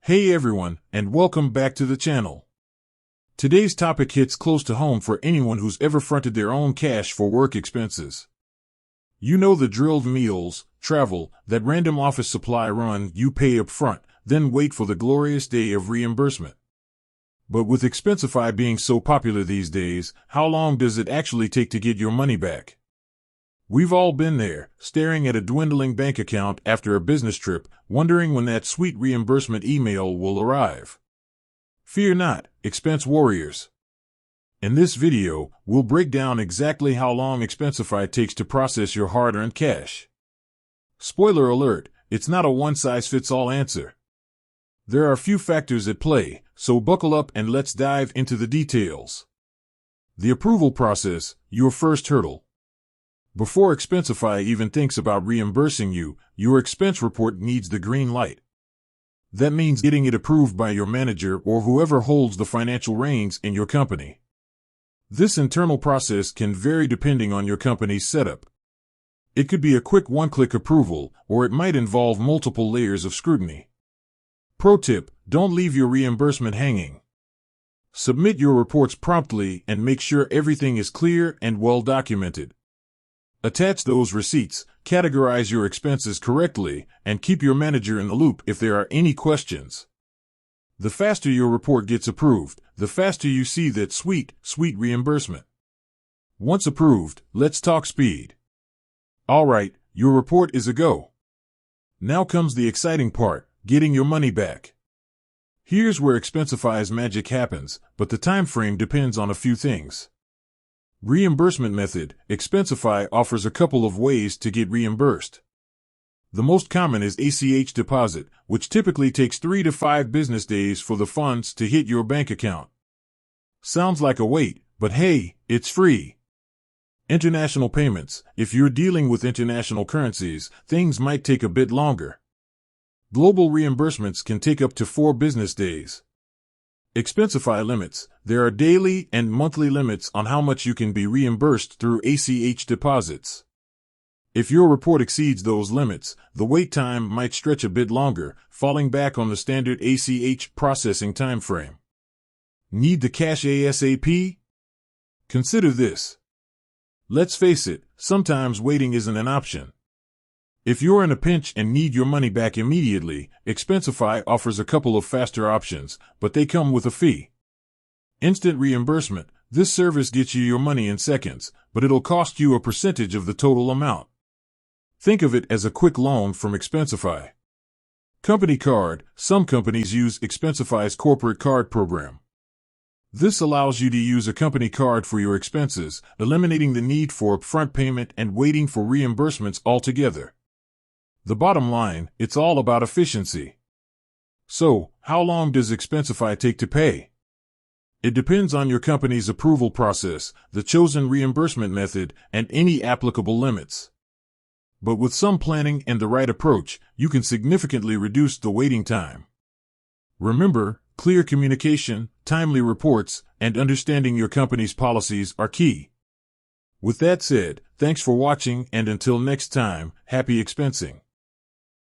Hey everyone, and welcome back to the channel. Today's topic hits close to home for anyone who's ever fronted their own cash for work expenses. You know the drilled: meals, travel, that random office supply run you pay up front, then wait for the glorious day of reimbursement. But with Expensify being so popular these days, how long does it actually take to get your money back? We've all been there, staring at a dwindling bank account after a business trip, wondering when that sweet reimbursement email will arrive. Fear not, expense warriors. In this video, we'll break down exactly how long Expensify takes to process your hard-earned cash. Spoiler alert, it's not a one-size-fits-all answer. There are a few factors at play, so buckle up and let's dive into the details. The approval process, your first hurdle. Before Expensify even thinks about reimbursing you, your expense report needs the green light. That means getting it approved by your manager or whoever holds the financial reins in your company. This internal process can vary depending on your company's setup. It could be a quick one-click approval, or it might involve multiple layers of scrutiny. Pro tip: don't leave your reimbursement hanging. Submit your reports promptly and make sure everything is clear and well documented. Attach those receipts, categorize your expenses correctly, and keep your manager in the loop if there are any questions. The faster your report gets approved, the faster you see that sweet reimbursement. Once approved, let's talk speed. Alright, your report is a go. Now comes the exciting part, getting your money back. Here's where Expensify's magic happens, but the time frame depends on a few things. Reimbursement method: Expensify offers a couple of ways to get reimbursed. The most common is ACH deposit, which typically takes 3 to 5 business days for the funds to hit your bank account. Sounds like a wait, but hey, it's free. International payments: if you're dealing with international currencies, things might take a bit longer. Global reimbursements can take up to 4 business days. Expensify limits: there are daily and monthly limits on how much you can be reimbursed through ACH deposits. If your report exceeds those limits, the wait time might stretch a bit longer, falling back on the standard ACH processing time frame. Need the cash ASAP? Consider this. Let's face it, sometimes waiting isn't an option. If you're in a pinch and need your money back immediately, Expensify offers a couple of faster options, but they come with a fee. Instant reimbursement: this service gets you your money in seconds, but it'll cost you a percentage of the total amount. Think of it as a quick loan from Expensify. Company card: some companies use Expensify's corporate card program. This allows you to use a company card for your expenses, eliminating the need for upfront payment and waiting for reimbursements altogether. The bottom line: it's all about efficiency. So, how long does Expensify take to pay? It depends on your company's approval process, the chosen reimbursement method, and any applicable limits. But with some planning and the right approach, you can significantly reduce the waiting time. Remember, clear communication, timely reports, and understanding your company's policies are key. With that said, thanks for watching, and until next time, happy expensing.